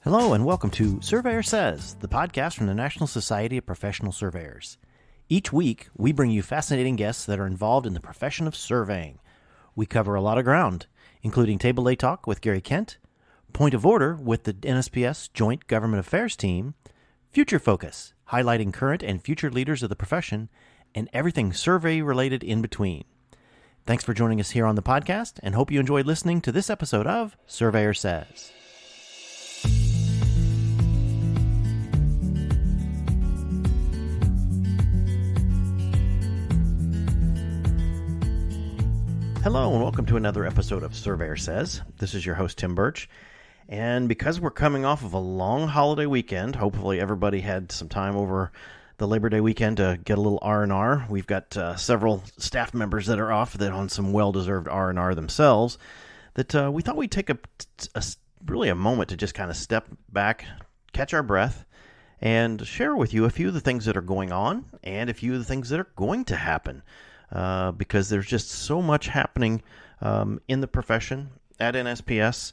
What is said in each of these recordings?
Hello and welcome to Surveyor Says, the podcast from the National Society of Professional Surveyors. Each week, we bring you fascinating guests that are involved in the profession of surveying. We cover a lot of ground, including Table A Talk with Gary Kent, Point of Order with the NSPS Joint Government Affairs Team, Future Focus, highlighting current and future leaders of the profession, and everything survey-related in between. Thanks for joining us here on the podcast, and hope you enjoyed listening to this episode of Surveyor Says. Hello and welcome to another episode of Surveyor Says. This is your host, Tim Burch. And because we're coming off of a long holiday weekend, hopefully everybody had some time over the Labor Day weekend to get a little R&R. We've got several staff members that are off that on some well-deserved R&R themselves, that we thought we'd take a moment to just kind of step back, catch our breath, and share with you a few of the things that are going on and a few of the things that are going to happen. Because there's just so much happening in the profession, at NSPS,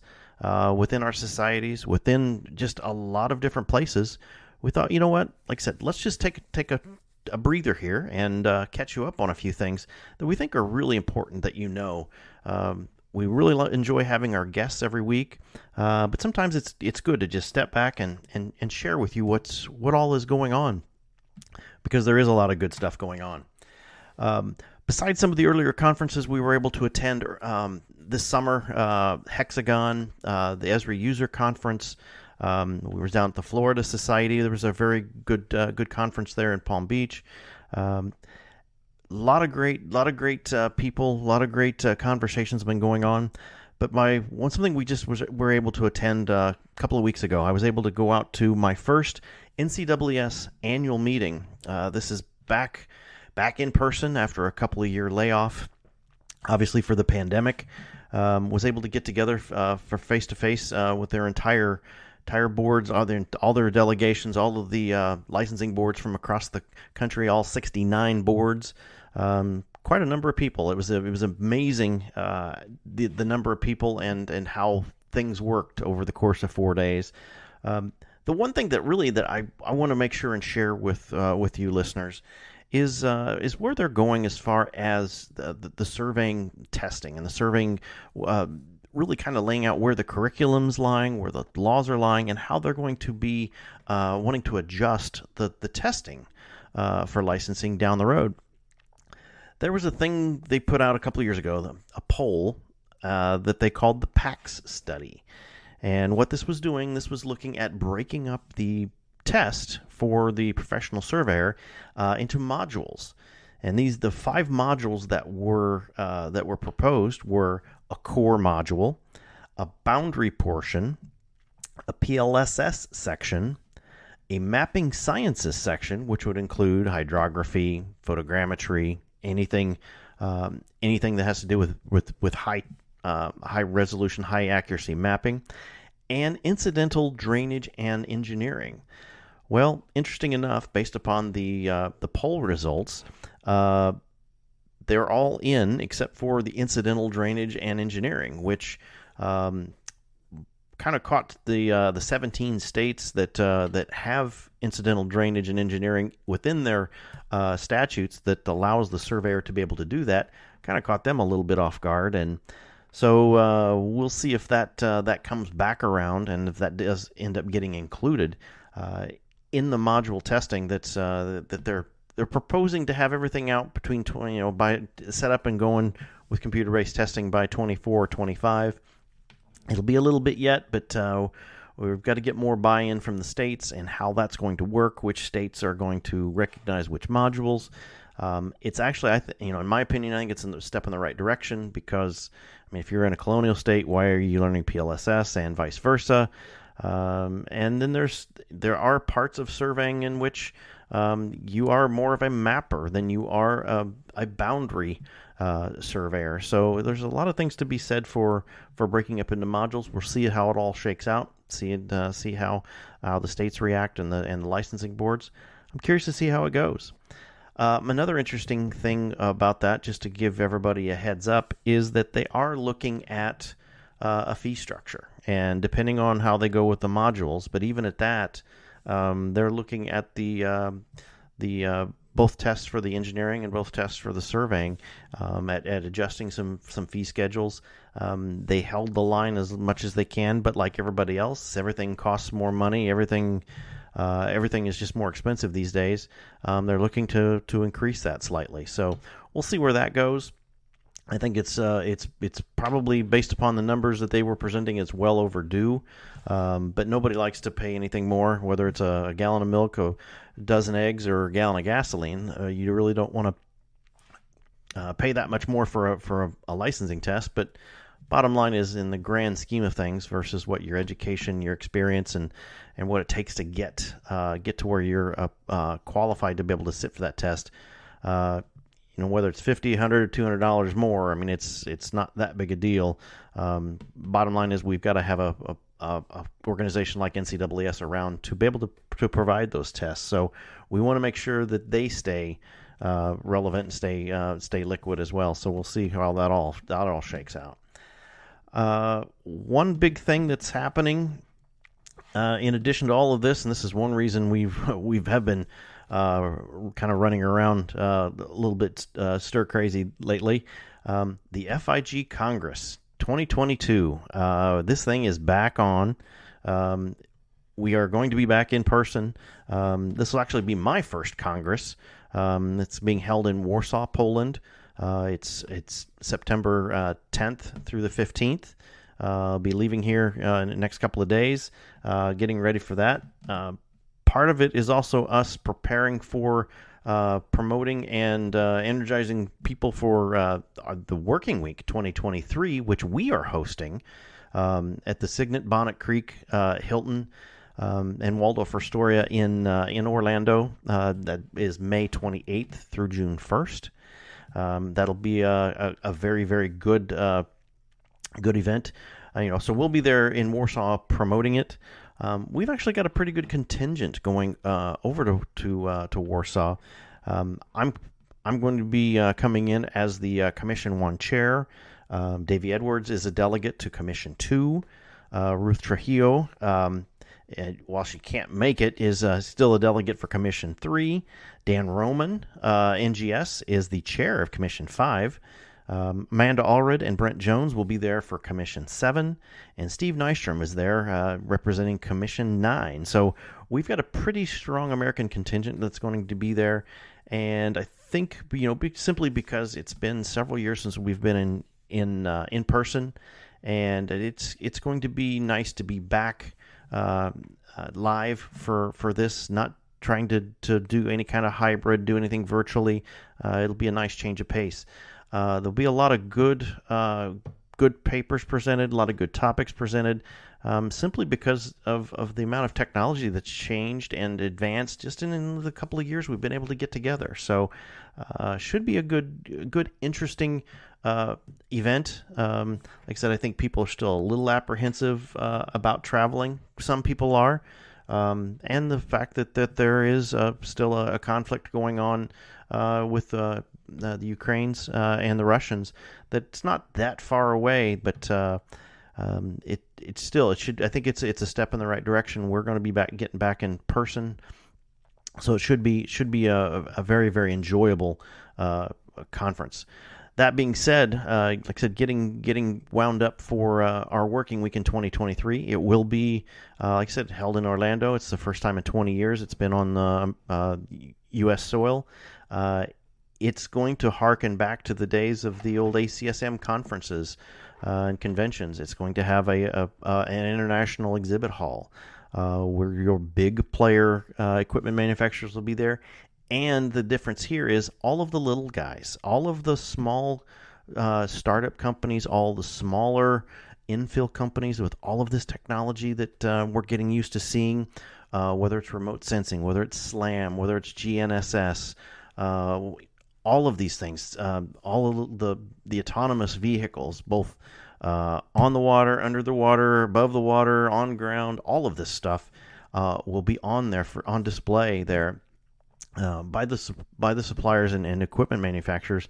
within our societies, within just a lot of different places. We thought, you know what, like I said, let's just take a breather here and catch you up on a few things that we think are really important that you know. We really enjoy having our guests every week, but sometimes it's good to just step back and share with you what all is going on, because there is a lot of good stuff going on. Besides some of the earlier conferences we were able to attend this summer, Hexagon, the Esri User Conference, we were down at the Florida Society. There was a very good conference there in Palm Beach. A lot of great people, a lot of great conversations have been going on. But something we just were able to attend a couple of weeks ago. I was able to go out to my first NCEES Annual Meeting. This is back in person after a couple of year layoff, obviously for the pandemic. Was able to get together for face-to-face with their entire boards, all their delegations, all of the licensing boards from across the country, all 69 boards. Quite a number of people. It was amazing the number of people and how things worked over the course of 4 days. The one thing that I want to make sure and share with you listeners is where they're going as far as the surveying testing and the surveying, really kind of laying out where the curriculum's lying, where the laws are lying, and how they're going to be wanting to adjust the testing for licensing down the road. There was a thing they put out a couple of years ago, a poll that they called the PACS study. And what this was doing, this was looking at breaking up the test for the professional surveyor into modules, and the 5 modules that were proposed were a core module, a boundary portion, a PLSS section, a mapping sciences section, which would include hydrography, photogrammetry, anything that has to do with high resolution, high accuracy mapping, and incidental drainage and engineering. Well, interesting enough, based upon the poll results, they're all in except for the incidental drainage and engineering, which kind of caught the 17 states that have incidental drainage and engineering within their statutes that allows the surveyor to be able to do that. Kind of caught them a little bit off guard, and so we'll see if that comes back around, and if that does end up getting included in the module testing that they're proposing to have everything out between by set up and going with computer-based testing by 24 or 25. It'll be a little bit yet, but we've got to get more buy-in from the states and how that's going to work, which states are going to recognize which modules. It's actually, in my opinion, I think it's a step in the right direction, because if you're in a colonial state, why are you learning PLSS and vice versa? And then there are parts of surveying in which you are more of a mapper than you are a boundary surveyor. So there's a lot of things to be said for breaking up into modules. We'll see how it all shakes out. See how the states react and the licensing boards. I'm curious to see how it goes. Another interesting thing about that, just to give everybody a heads up, is that they are looking at a fee structure. And depending on how they go with the modules, but even at that, they're looking at the both tests for the engineering and both tests for the surveying, at adjusting some fee schedules. They held the line as much as they can, but like everybody else, everything costs more money. Everything is just more expensive these days. They're looking to increase that slightly. So we'll see where that goes. I think it's probably, based upon the numbers that they were presenting, it's well overdue. But nobody likes to pay anything more, whether it's a gallon of milk, a dozen eggs, or a gallon of gasoline. You really don't want to pay that much more for a licensing test. But bottom line is, in the grand scheme of things, versus what your education, your experience, and what it takes to get to where you're qualified to be able to sit for that test. Whether it's $50, $100, $200 more, I mean, it's not that big a deal. Bottom line is, we've got to have a organization like NCEES around to be able to provide those tests. So we want to make sure that they stay relevant and stay liquid as well. So we'll see how that all shakes out. One big thing that's happening, in addition to all of this, and this is one reason we've been kind of running around a little bit stir crazy lately. The FIG Congress 2022. This thing is back on. We are going to be back in person. This will actually be my first Congress. It's being held in Warsaw, Poland. It's September 10th through the 15th. I'll be leaving here in the next couple of days, getting ready for that. Part of it is also us preparing for promoting and energizing people for the Working Week 2023, which we are hosting at the Signet Bonnet Creek Hilton and Waldorf Astoria in Orlando. That is May 28th through June 1st. That'll be a very, very good event. So we'll be there in Warsaw promoting it. We've actually got a pretty good contingent going over to Warsaw. I'm going to be coming in as the Commission 1 chair. Davey Edwards is a delegate to Commission 2. Ruth Trujillo, while she can't make it, is still a delegate for Commission 3. Dan Roman, NGS, is the chair of Commission 5. Amanda Allred and Brent Jones will be there for Commission 7, and Steve Nystrom is there representing Commission 9. So we've got a pretty strong American contingent that's going to be there, and I think simply because it's been several years since we've been in person, and it's going to be nice to be back live for this, not trying to do any kind of hybrid, do anything virtually. It'll be a nice change of pace. There'll be a lot of good papers presented, a lot of good topics presented, simply because of the amount of technology that's changed and advanced just in the couple of years we've been able to get together. So should be a good interesting event. Like I said, I think people are still a little apprehensive about traveling. Some people are. And the fact that there is still a conflict going on with the Ukrainians and the Russians, that's not that far away, but it should. I think it's a step in the right direction. We're going to be getting back in person, so it should be a very, very enjoyable conference. That being said, like I said, getting wound up for our Working Week in 2023. It will be, like I said, held in Orlando. It's the first time in 20 years it's been on U.S. soil. It's going to harken back to the days of the old ACSM conferences and conventions. It's going to have an international exhibit hall where your big player equipment manufacturers will be there. And the difference here is all of the little guys, all of the small startup companies, all the smaller infill companies with all of this technology that we're getting used to seeing, whether it's remote sensing, whether it's SLAM, whether it's GNSS, all of these things, all of the autonomous vehicles, both on the water, under the water, above the water, on ground, all of this stuff will be on display there. By the suppliers and equipment manufacturers,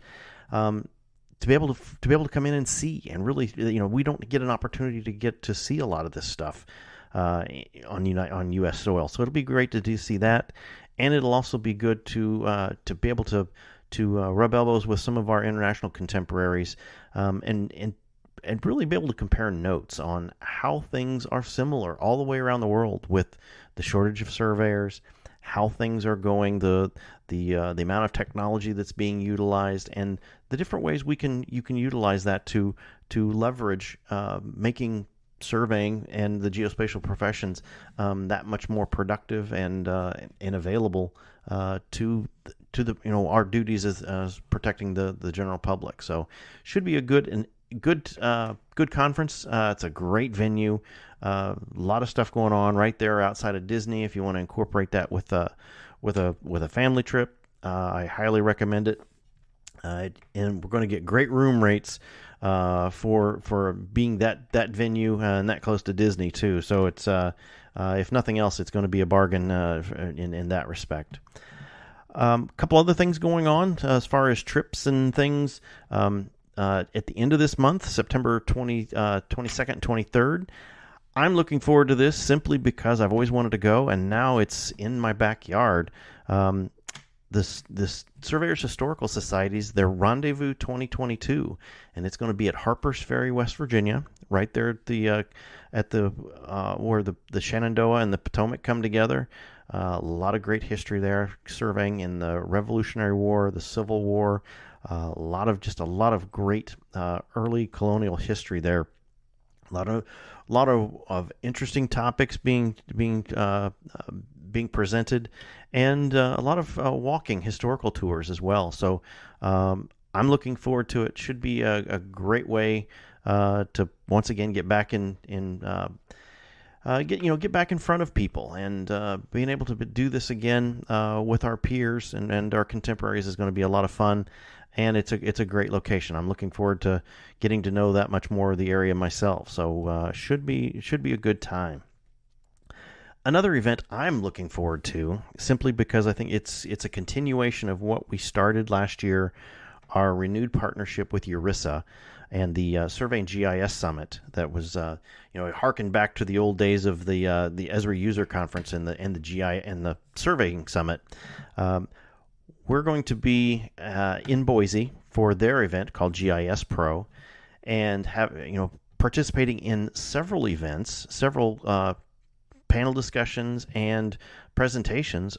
to be able to come in and see, and really, we don't get an opportunity to get to see a lot of this stuff on U.S. soil. So it'll be great to see that, and it'll also be good to be able to rub elbows with some of our international contemporaries, and really be able to compare notes on how things are similar all the way around the world with the shortage of surveyors, how things are going, the amount of technology that's being utilized, and the different ways you can utilize that to leverage making surveying and the geospatial professions that much more productive and available to the our duties as protecting the general public. So should be a good conference. It's a great venue. A lot of stuff going on right there outside of Disney. If you want to incorporate that with a family trip, I highly recommend it. And we're going to get great room rates for being that venue and that close to Disney too. So it's if nothing else, it's going to be a bargain in that respect. A couple other things going on as far as trips and things. At the end of this month, September 22nd and 23rd, I'm looking forward to this simply because I've always wanted to go, and now it's in my backyard. This Surveyors Historical Society's their Rendezvous 2022, and it's going to be at Harpers Ferry, West Virginia, right there at the where the Shenandoah and the Potomac come together. A lot of great history there, surveying in the Revolutionary War, the Civil War. A lot of great early colonial history there. A lot of interesting topics being presented, and a lot of walking historical tours as well. So I'm looking forward to it. Should be a great way to once again get back get back in front of people, and being able to do this again with our peers and our contemporaries is going to be a lot of fun. And it's a great location. I'm looking forward to getting to know that much more of the area myself. So should be a good time. Another event I'm looking forward to, simply because I think it's a continuation of what we started last year, our renewed partnership with ERISA and the Surveying GIS Summit that was harkened back to the old days of the Esri User Conference and the GI and the Surveying Summit. We're going to be in Boise for their event called GIS Pro, and participating in several events, several panel discussions and presentations,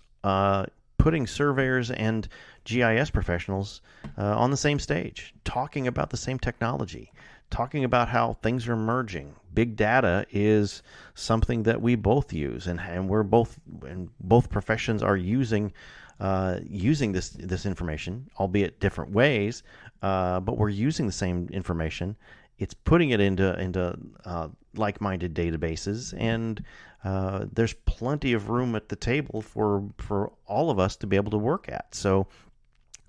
putting surveyors and GIS professionals on the same stage, talking about the same technology, talking about how things are merging. Big data is something that we both use, and both professions are using this information, albeit different ways, but we're using the same information. It's putting it into like-minded databases, and there's plenty of room at the table for all of us to be able to work at. So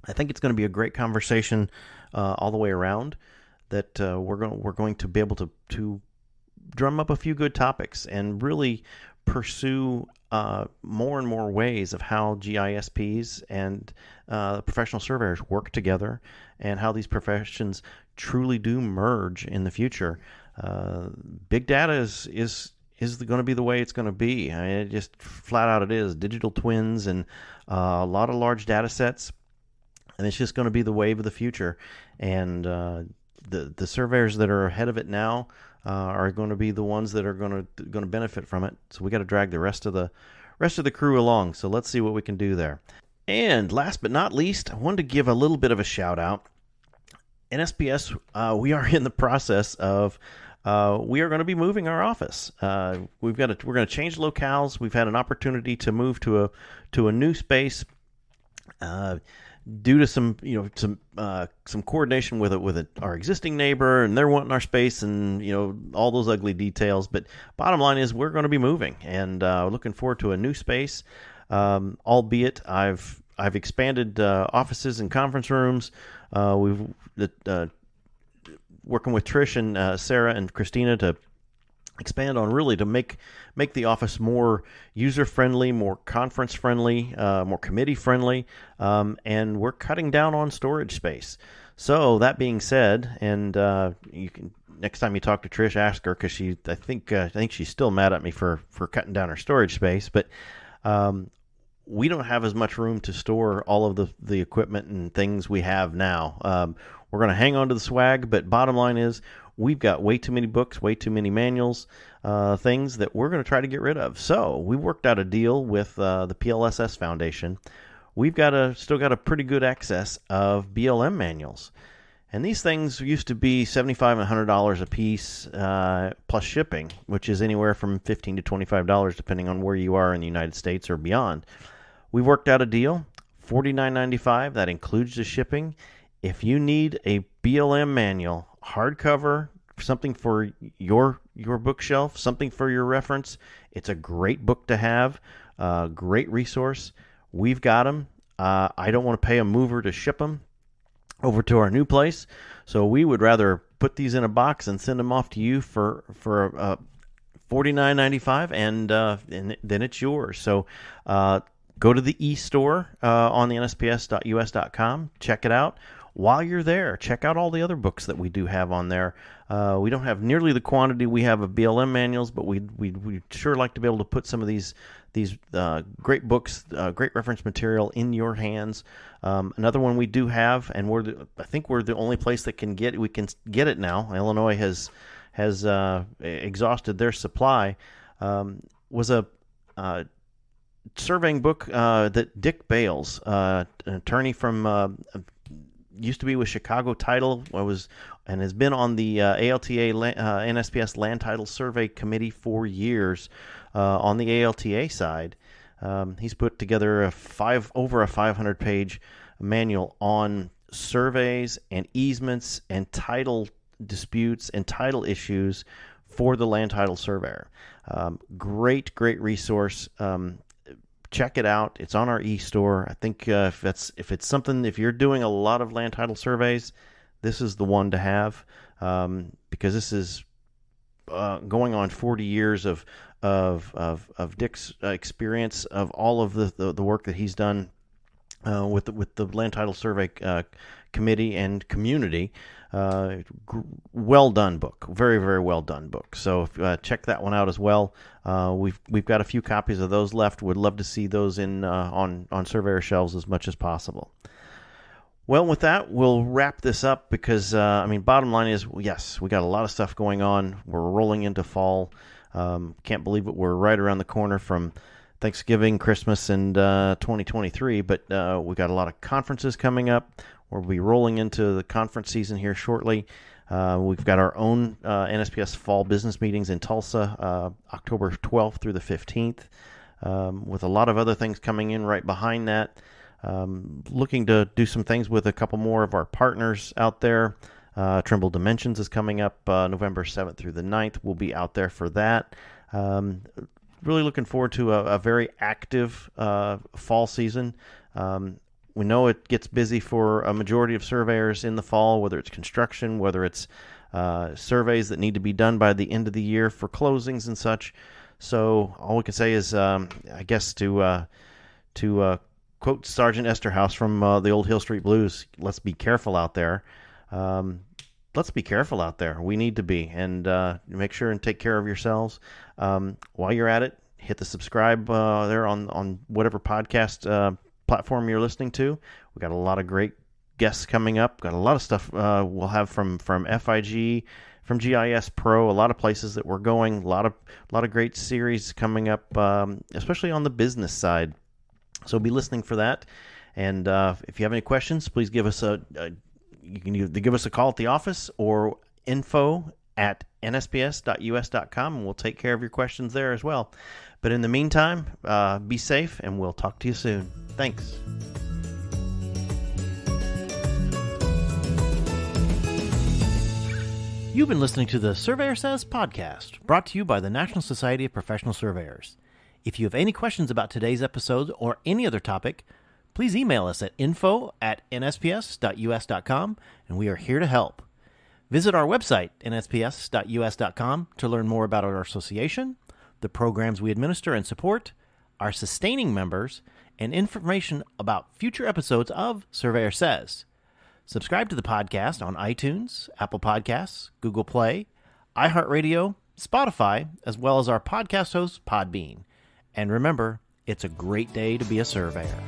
I think it's going to be a great conversation all the way around. That we're going to be able to drum up a few good topics and really pursue more and more ways of how GISPs and professional surveyors work together, and how these professions truly do merge in the future. Big data is going to be the way it's going to be. I mean, it just flat out it is. Digital twins and a lot of large data sets, and it's just going to be the wave of the future. And the surveyors that are ahead of it now are going to be the ones that are going to benefit from it. So we got to drag the rest of the crew along. So let's see what we can do there. And last but not least, I wanted to give a little bit of a shout out. NSPS, we are in the process of we are going to be moving our office. We're going to change locales. We've had an opportunity to move to a new space. Due to some coordination with our existing neighbor, and they're wanting our space, and all those ugly details. But bottom line is we're going to be moving, and looking forward to a new space. Albeit I've expanded offices and conference rooms. We've working with Trish and Sarah and Christina to expand on really to make the office more user-friendly, more conference-friendly, more committee-friendly, and we're cutting down on storage space. So that being said, and you can next time you talk to Trish, ask her, because I think she's still mad at me for cutting down her storage space, but we don't have as much room to store all of the equipment and things we have now. We're going to hang on to the swag, but bottom line is we've got way too many books, way too many manuals, things that we're going to try to get rid of. So we worked out a deal with the PLSS Foundation. We've still got a pretty good access of BLM manuals. And these things used to be $75 and $100 a piece, plus shipping, which is anywhere from $15 to $25, depending on where you are in the United States or beyond. We worked out a deal, $49.95. That includes the shipping. If you need a BLM manual, hardcover, something for your bookshelf, something for your reference, it's a great book to have, great resource. We've got them. I don't want to pay a mover to ship them over to our new place, so we would rather put these in a box and send them off to you for $49.95, and then it's yours. So go to the e-store on the NSPS.us.com, check it out. While you're there, check out all the other books that we do have on there. We don't have nearly the quantity we have of BLM manuals, but we'd sure like to be able to put some of these great books, great reference material in your hands. Another one we do have, and I think we're the only place that can get it now. Illinois has exhausted their supply. Was a surveying book that Dick Bales, an attorney from used to be with Chicago Title, and has been on the ALTA NSPS Land Title Survey Committee for years on the ALTA side. He's put together over a 500-page manual on surveys and easements and title disputes and title issues for the land title surveyor. Great resource. Check it out. It's on our e-store. I think if you're doing a lot of land title surveys, this is the one to have, because this is going on 40 years of Dick's experience of all of the work that he's done with the land title survey committee and community. Well done book, very well done book. So check that one out as well. We've got a few copies of those left. Would love to see those on surveyor shelves as much as possible. Well, with that, we'll wrap this up because bottom line is, yes, we got a lot of stuff going on. We're rolling into fall. Can't believe it. We're right around the corner from Thanksgiving, Christmas, and 2023. But we got a lot of conferences coming up. We'll be rolling into the conference season here shortly. We've got our own NSPS fall business meetings in Tulsa, October 12th through the 15th, with a lot of other things coming in right behind that. Looking to do some things with a couple more of our partners out there. Trimble Dimensions is coming up November 7th through the 9th. We'll be out there for that. Really looking forward to a very active fall season. We know it gets busy for a majority of surveyors in the fall, whether it's construction, whether it's surveys that need to be done by the end of the year for closings and such. So all we can say is, I guess to quote Sergeant Esterhaus from the old Hill Street Blues, let's be careful out there. Let's be careful out there. We need to be, and make sure and take care of yourselves. While you're at it, hit the subscribe there on whatever podcast platform you're listening to. We got a lot of great guests coming up. Got a lot of stuff we'll have from FIG, from GIS Pro, a lot of places that we're going. A lot of great series coming up, especially on the business side. So be listening for that. And if you have any questions, please give us you can either give us a call at the office or info@nsps.us.com, and we'll take care of your questions there as well. But in the meantime, be safe, and we'll talk to you soon. Thanks. You've been listening to the Surveyor Says podcast, brought to you by the National Society of Professional Surveyors. If you have any questions about today's episode or any other topic, please email us at info@nsps.us.com, and we are here to help. Visit our website, nsps.us.com, to learn more about our association, the programs we administer and support, our sustaining members, and information about future episodes of Surveyor Says. Subscribe to the podcast on iTunes, Apple Podcasts, Google Play, iHeartRadio, Spotify, as well as our podcast host, Podbean. And remember, it's a great day to be a surveyor.